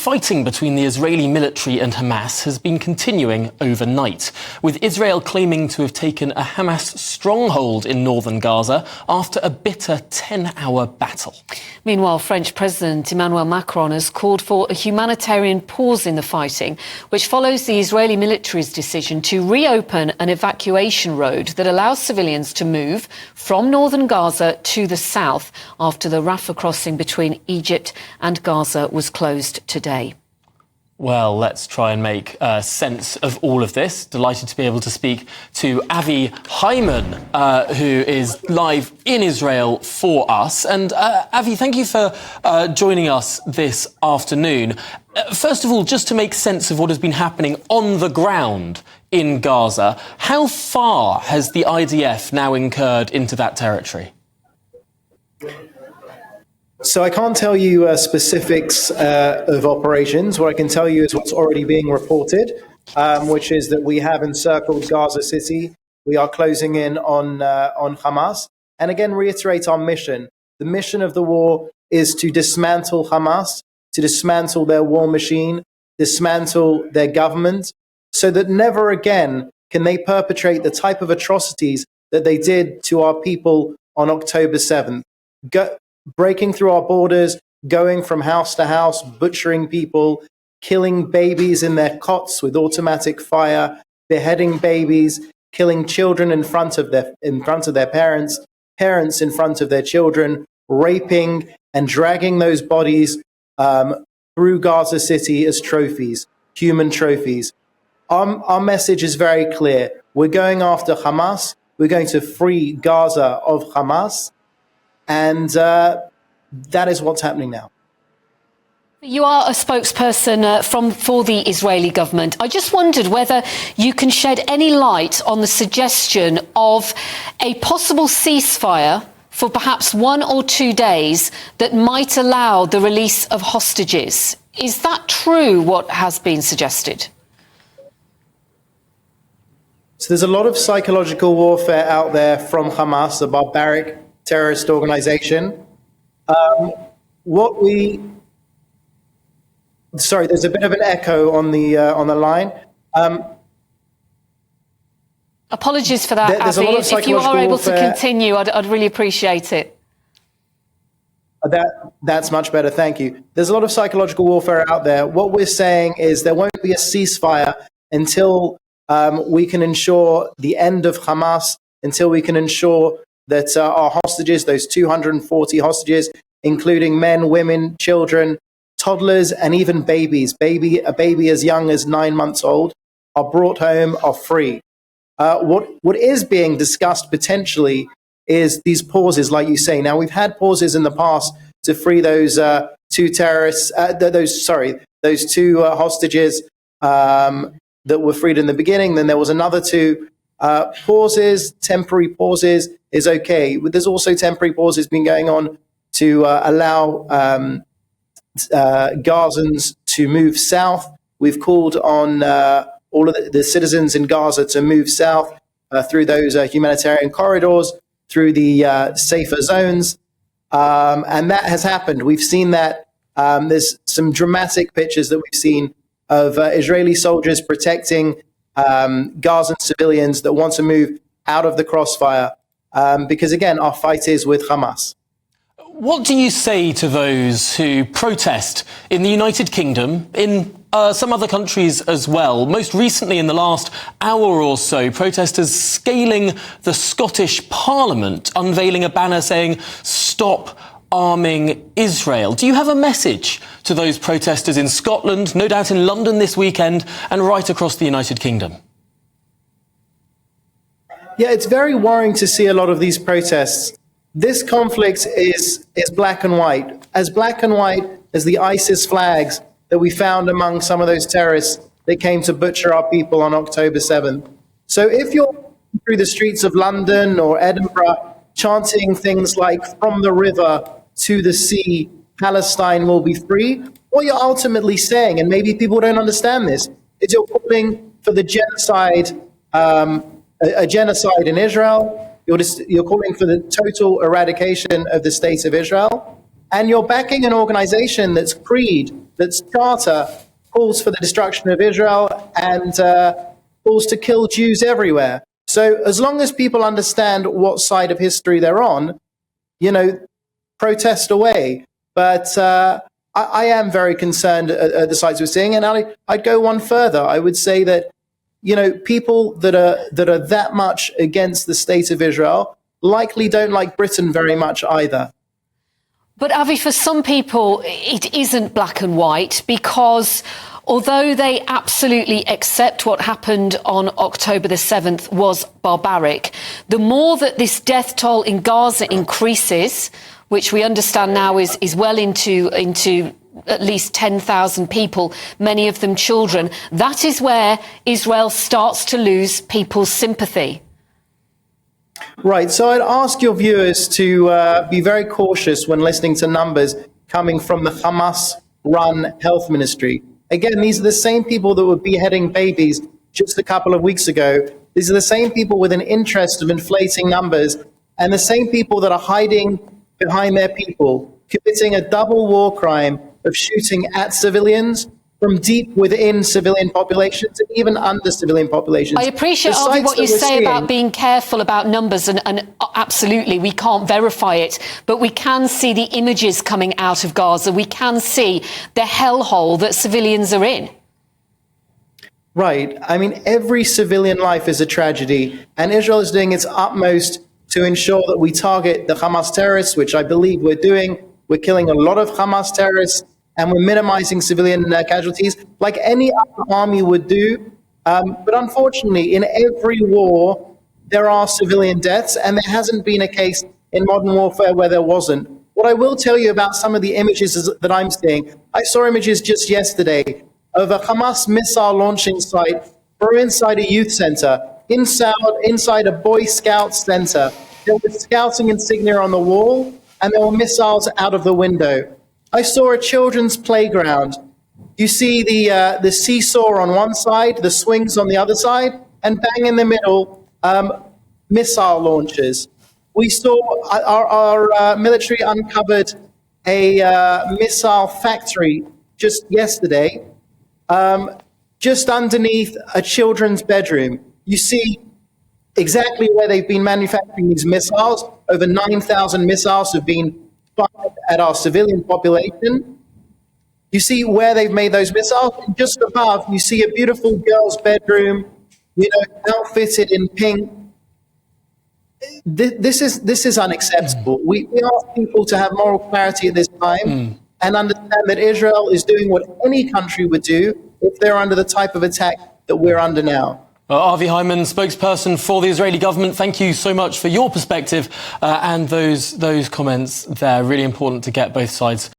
fighting between the Israeli military and Hamas has been continuing overnight, with Israel claiming to have taken a Hamas stronghold in northern Gaza after a bitter 10-hour battle. Meanwhile, French President Emmanuel Macron has called for a humanitarian pause in the fighting, which follows the Israeli military's decision to reopen an evacuation road that allows civilians to move from northern Gaza to the south after the Rafah crossing between Egypt and Gaza was closed today. Well, let's try and make sense of all of this. Delighted to be able to speak to Avi Hyman, who is live in Israel for us. And Avi, thank you for joining us this afternoon. First of all, just to make sense of what has been happening on the ground in Gaza, how far has the IDF now incurred into that territory? So I can't tell you specifics of operations. What I can tell you is what's already being reported, which is that we have encircled Gaza City. We are closing in on Hamas. And again, reiterate our mission. The mission of the war is to dismantle Hamas, to dismantle their war machine, dismantle their government, so that never again can they perpetrate the type of atrocities that they did to our people on October 7th. Breaking through our borders, going from house to house, butchering people, killing babies in their cots with automatic fire, beheading babies, killing children in front of their parents, parents in front of their children, raping and dragging those bodies through Gaza City as trophies, human trophies. Our message is very clear. We're going after Hamas. We're going to free Gaza of Hamas. And that is what's happening now. You are a spokesperson for the Israeli government. I just wondered whether you can shed any light on the suggestion of a possible ceasefire for perhaps 1 or 2 days that might allow the release of hostages. Is that true, what has been suggested? So there's a lot of psychological warfare out there from Hamas, the barbaric terrorist organization. Sorry, there's a bit of an echo on the line. Apologies for that, Avi. If you are able to continue, I'd really appreciate it. That's much better, thank you. There's a lot of psychological warfare out there. What we're saying is there won't be a ceasefire until we can ensure the end of Hamas, until we can ensure that our hostages, those 240 hostages, including men, women, children, toddlers, and even babies, a baby as young as 9 months old, are brought home, are free. What is being discussed potentially is these pauses, like you say. Now, we've had pauses in the past to free those two terrorists, those two hostages that were freed in the beginning. Then there was another two pauses, temporary pauses is okay. But there's also temporary pauses been going on to allow Gazans to move south. We've called on all of the citizens in Gaza to move south through those humanitarian corridors, through the safer zones. And that has happened. We've seen that. There's some dramatic pictures that we've seen of Israeli soldiers protecting Gazan civilians that want to move out of the crossfire. Because, again, our fight is with Hamas. What do you say to those who protest in the United Kingdom, in some other countries as well? Most recently, in the last hour or so, protesters scaling the Scottish Parliament, unveiling a banner saying, "Stop arming Israel." Do you have a message to those protesters in Scotland, no doubt in London this weekend, and right across the United Kingdom? Yeah, it's very worrying to see a lot of these protests. This conflict is black and white, as the ISIS flags that we found among some of those terrorists that came to butcher our people on October 7th. So if you're through the streets of London or Edinburgh chanting things like "from the river to the sea, Palestine will be free," what you're ultimately saying, and maybe people don't understand this, is you're calling for the genocide, a genocide in Israel. You're calling for the total eradication of the state of Israel, and you're backing an organization that's freed that's charter calls for the destruction of Israel and calls to kill Jews everywhere. So as long as people understand what side of history they're on, protest away. But I am very concerned at the sides we're seeing, and I'd go one further. I would say that people that are that much against the state of Israel likely don't like Britain very much either. But Avi, for some people, it isn't black and white, because although they absolutely accept what happened on October the 7th was barbaric, the more that this death toll in Gaza increases, which we understand now is well into at least 10,000 people, many of them children, that is where Israel starts to lose people's sympathy. Right. So I'd ask your viewers to be very cautious when listening to numbers coming from the Hamas-run health ministry. Again, these are the same people that were beheading babies just a couple of weeks ago. These are the same people with an interest of inflating numbers, and the same people that are hiding behind their people, committing a double war crime of shooting at civilians from deep within civilian populations and even under civilian populations. I appreciate, Avi, what you say about being careful about numbers, and absolutely, we can't verify it, but we can see the images coming out of Gaza. We can see the hellhole that civilians are in. Right. I mean, every civilian life is a tragedy, and Israel is doing its utmost to ensure that we target the Hamas terrorists, which I believe we're doing. We're killing a lot of Hamas terrorists, and we're minimizing civilian casualties like any other army would do. But unfortunately, in every war, there are civilian deaths, and there hasn't been a case in modern warfare where there wasn't. What I will tell you about some of the images that I'm seeing, I saw images just yesterday of a Hamas missile launching site from inside a youth center, inside a Boy Scout center. There was scouting insignia on the wall, and there were missiles out of the window. I saw a children's playground. You see the seesaw on one side, the swings on the other side, and bang in the middle, missile launchers. We saw our military uncovered a missile factory just yesterday, just underneath a children's bedroom. You see exactly where they've been manufacturing these missiles. Over 9,000 missiles have been fired at our civilian population. You see where they've made those missiles. And just above, you see a beautiful girl's bedroom, outfitted in pink. This is unacceptable. We ask people to have moral clarity at this time and understand that Israel is doing what any country would do if they're under the type of attack that we're under now. Avi Hyman, spokesperson for the Israeli government, thank you so much for your perspective and those comments there. Really important to get both sides